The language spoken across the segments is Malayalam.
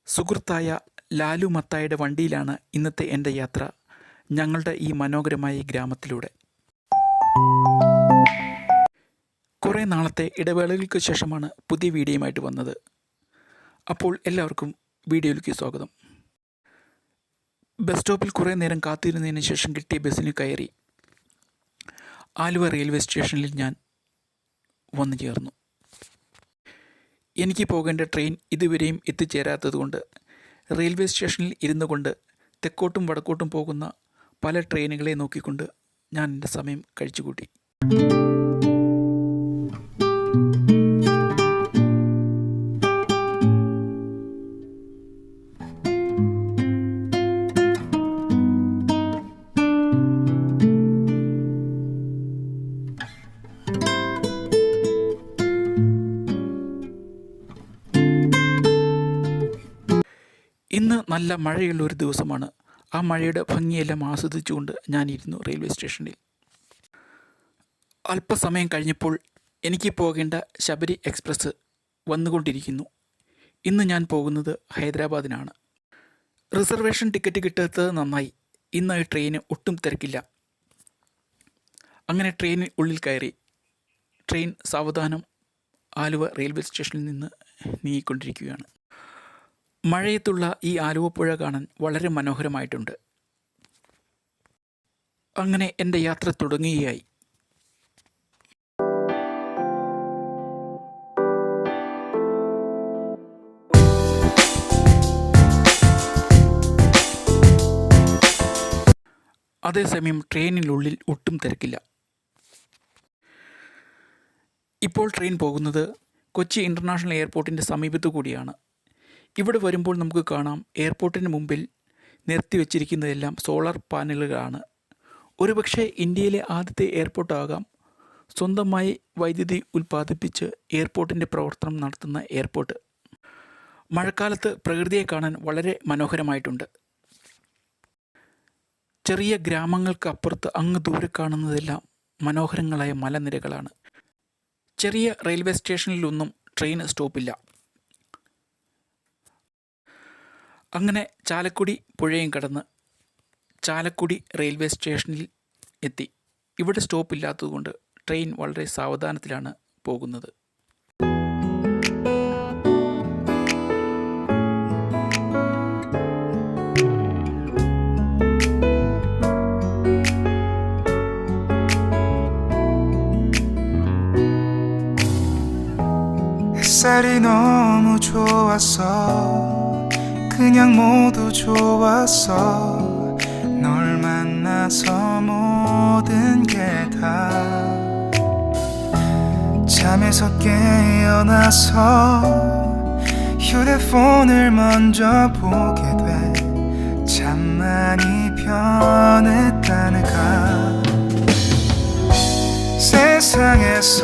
സുഹൃത്തായ ലാലു മത്തായുടെ വണ്ടിയിലാണ് ഇന്നത്തെ എൻ്റെ യാത്ര ഞങ്ങളുടെ ഈ മനോഹരമായ ഈ ഗ്രാമത്തിലൂടെ. കുറേ നാളത്തെ ഇടവേളകൾക്ക് ശേഷമാണ് പുതിയ വീഡിയോയുമായിട്ട് വന്നത്. അപ്പോൾ എല്ലാവർക്കും വീഡിയോയിലേക്ക് സ്വാഗതം. ബസ് സ്റ്റോപ്പിൽ കുറേ നേരം കാത്തിരുന്നതിന് ശേഷം കിട്ടിയ ബസ്സിന് കയറി ആലുവ റെയിൽവേ സ്റ്റേഷനിൽ ഞാൻ വന്നു ചേർന്നു. എനിക്ക് പോകേണ്ട ട്രെയിൻ ഇതുവരെയും എത്തിച്ചേരാത്തതുകൊണ്ട് റെയിൽവേ സ്റ്റേഷനിൽ ഇരുന്നു കൊണ്ട് തെക്കോട്ടും വടക്കോട്ടും പോകുന്ന പല ട്രെയിനുകളെ നോക്കിക്കൊണ്ട് ഞാൻ എൻ്റെ സമയം കഴിച്ചുകൂട്ടി. ഇന്ന് നല്ല മഴയുള്ള ഒരു ദിവസമാണ്. ആ മഴയുടെ ഭംഗിയെല്ലാം ആസ്വദിച്ചുകൊണ്ട് ഞാനിരുന്നു റെയിൽവേ സ്റ്റേഷനിൽ. അല്പസമയം കഴിഞ്ഞപ്പോൾ എനിക്ക് പോകേണ്ട ശബരി എക്സ്പ്രസ് വന്നുകൊണ്ടിരിക്കുന്നു. ഇന്ന് ഞാൻ പോകുന്നത് ഹൈദരാബാദിനാണ്. റിസർവേഷൻ ടിക്കറ്റ് കിട്ടാത്തത് നന്നായി. ഇന്ന് ഈ ട്രെയിന് ഒട്ടും തിരക്കില്ല. അങ്ങനെ ട്രെയിനിൽ ഉള്ളിൽ കയറി. ട്രെയിൻ സാവധാനം ആലുവ റെയിൽവേ സ്റ്റേഷനിൽ നിന്ന് നീങ്ങിക്കൊണ്ടിരിക്കുകയാണ്. മഴയത്തുള്ള ഈ ആലുവ പുഴ കാണാൻ വളരെ മനോഹരമായിട്ടുണ്ട്. അങ്ങനെ എൻ്റെ യാത്ര തുടങ്ങുകയായി. അതേസമയം ട്രെയിനിനുള്ളിൽ ഒട്ടും തിരക്കില്ല. ഇപ്പോൾ ട്രെയിൻ പോകുന്നത് കൊച്ചി ഇൻ്റർനാഷണൽ എയർപോർട്ടിൻ്റെ സമീപത്തു കൂടിയാണ്. ഇവിടെ വരുമ്പോൾ നമുക്ക് കാണാം എയർപോർട്ടിന് മുമ്പിൽ നിർത്തിവെച്ചിരിക്കുന്നതെല്ലാം സോളാർ പാനലുകളാണ്. ഒരുപക്ഷെ ഇന്ത്യയിലെ ആദ്യത്തെ എയർപോർട്ടാകാം സ്വന്തമായി വൈദ്യുതി ഉൽപ്പാദിപ്പിച്ച് എയർപോർട്ടിൻ്റെ പ്രവർത്തനം നടത്തുന്ന എയർപോർട്ട്. മഴക്കാലത്ത് പ്രകൃതിയെ കാണാൻ വളരെ മനോഹരമായിട്ടുണ്ട്. ചെറിയ ഗ്രാമങ്ങൾക്കപ്പുറത്ത് അങ്ങ് ദൂരെ കാണുന്നതെല്ലാം മനോഹരങ്ങളായ മലനിരകളാണ്. ചെറിയ റെയിൽവേ സ്റ്റേഷനിലൊന്നും ട്രെയിൻ സ്റ്റോപ്പില്ല. അങ്ങനെ ചാലക്കുടി പുഴയും കടന്ന് ചാലക്കുടി റെയിൽവേ സ്റ്റേഷനിൽ എത്തി. ഇവിടെ സ്റ്റോപ്പില്ലാത്തതുകൊണ്ട് ട്രെയിൻ വളരെ സാവധാനത്തിലാണ് പോകുന്നത്. 햇살이 너무 좋았어. 그냥 모두 좋았어. 널 만나서 모든 게 다 잠에서 깨어나서 휴대폰을 먼저 보게 돼. 참 많이 변했다는가. 세상에서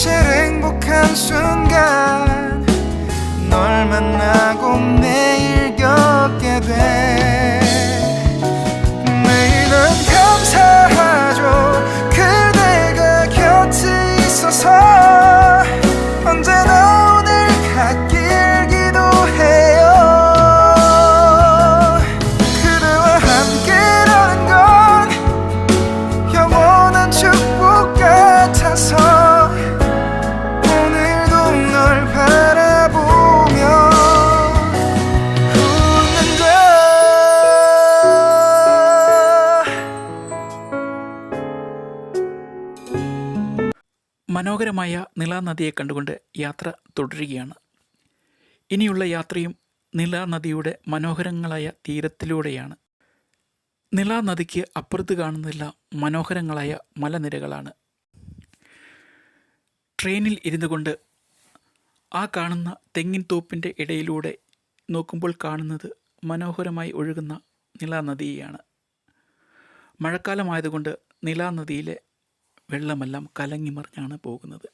제일 행복한 순간 널 만나고 매일 겪게 돼. 매일 난 감사하죠. 그대가 곁에 있어서 언제나 오늘 같길 기도해요. 그대와 함께라는 건 영원한 축복 같아서 오늘도 널 바라보며 웃는다. മനോഹരമായ നിളാനദിയെ കണ്ടുകൊണ്ട് യാത്ര തുടരുകയാണ്. ഇനിയുള്ള യാത്രയും നിളാനദിയുടെ മനോഹരങ്ങളായ തീരത്തിലൂടെയാണ്. നിളാ നദിക്ക് അപ്പുറത്ത് കാണുന്നതെല്ലാം മനോഹരങ്ങളായ മലനിരകളാണ്. ട്രെയിനിൽ ഇരുന്നു കൊണ്ട് ആ കാണുന്ന തെങ്ങിൻ തോപ്പിൻ്റെ ഇടയിലൂടെ നോക്കുമ്പോൾ കാണുന്നത് മനോഹരമായി ഒഴുകുന്ന നിളാ നദിയെയാണ്. മഴക്കാലമായതുകൊണ്ട് നിളാ നദിയിലെ വെള്ളമെല്ലാം കലങ്ങിമറിഞ്ഞാണ് പോകുന്നത്.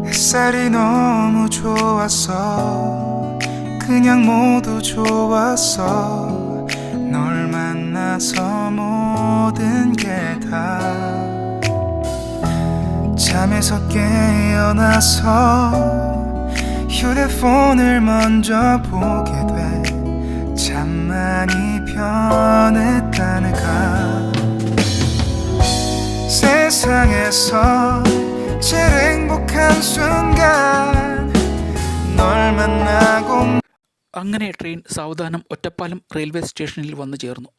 햇살이 너무 좋았어 그냥 모두 좋았어 널 만나서 모든 게 다 잠에서 깨어나서 휴대폰을 먼저 보게 돼 참 많이 변했다는가 세상에서 제일 행복한 순간 널 만나고 അങ്ങനെ ട്രെയിൻ സാവധാനം ഒറ്റപ്പാലം റെയിൽവേ സ്റ്റേഷനിൽ വന്നു ചേർന്നു.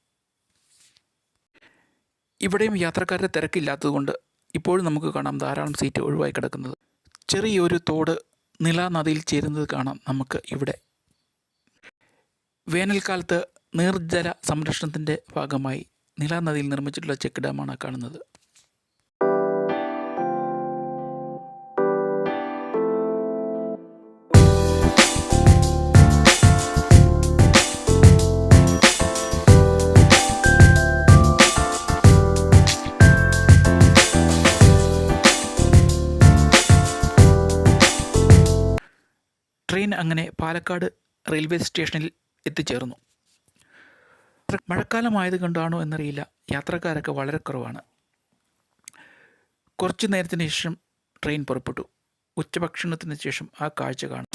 ഇവിടെയും യാത്രക്കാരുടെ തിരക്കില്ലാത്തതുകൊണ്ട് ഇപ്പോഴും നമുക്ക് കാണാം ധാരാളം സീറ്റ് ഒഴിവായി കിടക്കുന്നത്. ചെറിയൊരു തോട് നിളാ നദിയിൽ ചേരുന്നത് കാണാം നമുക്ക് ഇവിടെ. വേനൽക്കാലത്ത് നീർജല സംരക്ഷണത്തിൻ്റെ ഭാഗമായി നിളാ നദിയിൽ നിർമ്മിച്ചിട്ടുള്ള ചെക്ക് ഡാമാണ് കാണുന്നത്. ട്രെയിൻ അങ്ങനെ പാലക്കാട് റെയിൽവേ സ്റ്റേഷനിൽ എത്തിച്ചേർന്നു. മഴക്കാലമായത് കൊണ്ടാണോ എന്നറിയില്ല, യാത്രക്കാരൊക്കെ വളരെ കുറവാണ്. കുറച്ചു നേരത്തിന് ശേഷം ട്രെയിൻ പുറപ്പെട്ടു. ഉച്ചഭക്ഷണത്തിന് ശേഷം ആ കാഴ്ച കാണും.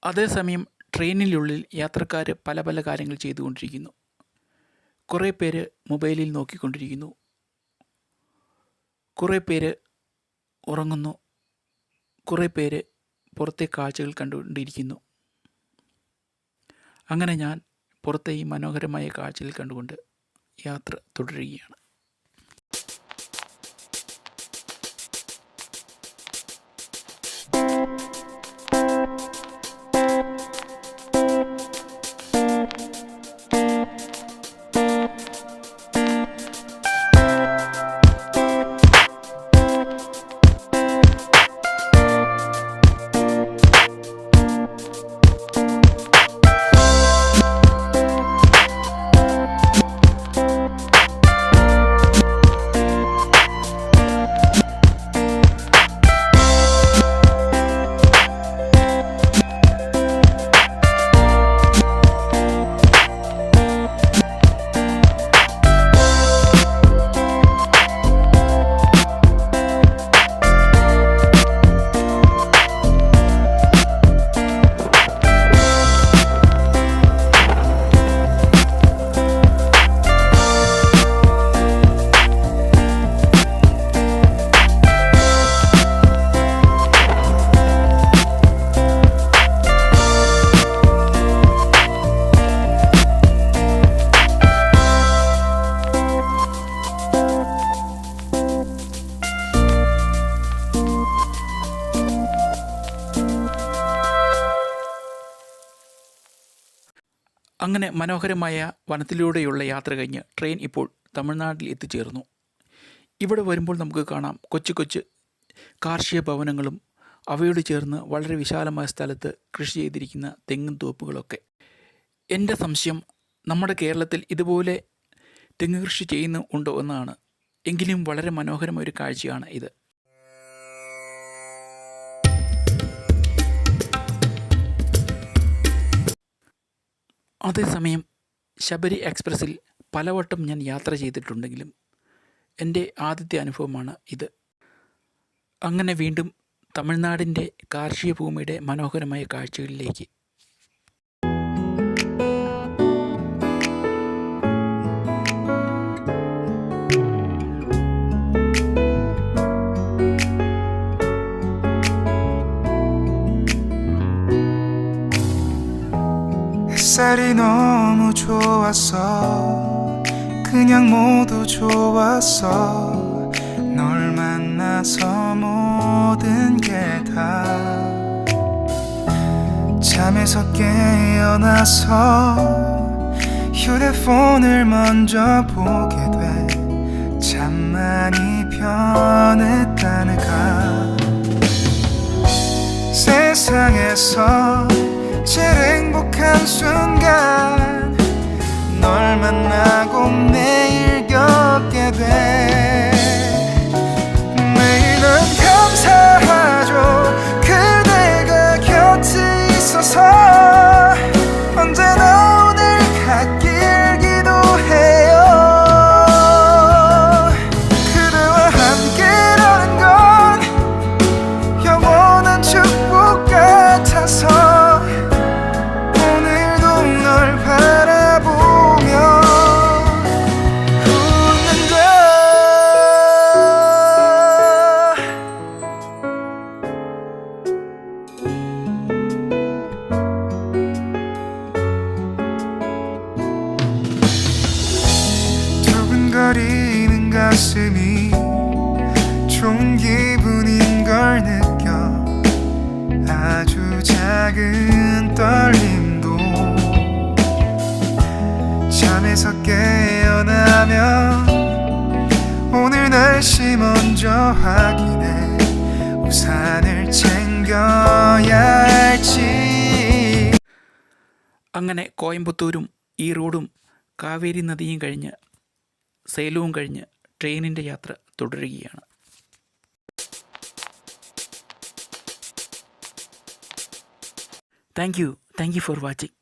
അതേസമയം ട്രെയിനിനുള്ളിൽ യാത്രക്കാർ പല പല കാര്യങ്ങൾ ചെയ്തുകൊണ്ടിരിക്കുന്നു. കുറേ പേര് മൊബൈലിൽ നോക്കിക്കൊണ്ടിരിക്കുന്നു, കുറേ പേര് ഉറങ്ങുന്നു, കുറേ പേര് പുറത്തെ കാഴ്ചകൾ കണ്ടുകൊണ്ടിരിക്കുന്നു. അങ്ങനെ ഞാൻ പുറത്തെ ഈ മനോഹരമായ കാഴ്ചകൾ കണ്ടുകൊണ്ട് യാത്ര തുടരുകയാണ്. അങ്ങനെ മനോഹരമായ വനത്തിലൂടെയുള്ള യാത്ര കഴിഞ്ഞ് ട്രെയിൻ ഇപ്പോൾ തമിഴ്നാട്ടിൽ എത്തിച്ചേർന്നു. ഇവിടെ വരുമ്പോൾ നമുക്ക് കാണാം കൊച്ചു കൊച്ചു കാർഷിക ഭവനങ്ങളും അവയോട് ചേർന്ന് വളരെ വിശാലമായ സ്ഥലത്ത് കൃഷി ചെയ്തിരിക്കുന്ന തെങ്ങും തോപ്പുകളൊക്കെ. എൻ്റെ സംശയം നമ്മുടെ കേരളത്തിൽ ഇതുപോലെ തെങ്ങ് കൃഷി ഉണ്ടോ എന്നാണ്. എങ്കിലും വളരെ മനോഹരമായ ഒരു കാഴ്ചയാണ് ഇത്. അതേസമയം ശബരി എക്സ്പ്രസ്സിൽ പലവട്ടം ഞാൻ യാത്ര ചെയ്തിട്ടുണ്ടെങ്കിലും എൻ്റെ ആദ്യത്തെ അനുഭവമാണ് ഇത്. അങ്ങനെ വീണ്ടും തമിഴ്നാടിൻ്റെ കാർഷിക ഭൂമിയുടെ മനോഹരമായ കാഴ്ചകളിലേക്ക്. 햇살이 너무 좋았어 그냥 모두 좋았어 널 만나서 모든 게 다 잠에서 깨어나서 휴대폰을 먼저 보게 돼 참 많이 변했다는가 세상에서 제일 행복한 순간 널 만나고 매일 겪게 돼 매일은 감사하죠 그대가 곁에 있어서 언제나 오늘 같길 기도해요 그대와 함께라는 건 영원한 축복 같아서 두근거리는 가슴이 좋은 기분인 걸 느껴 아주 작은 떨림도 잠에서 깨어나면 오늘 날씨 먼저 확인해 우산을 챙겨야 할지. അങ്ങനെ കോയമ്പത്തൂരും ഈ റോഡും കാവേരി നദിയും കഴിഞ്ഞ് സേലവും കഴിഞ്ഞ് ട്രെയിനിൻ്റെ യാത്ര തുടരുകയാണ്. Thank you for watching.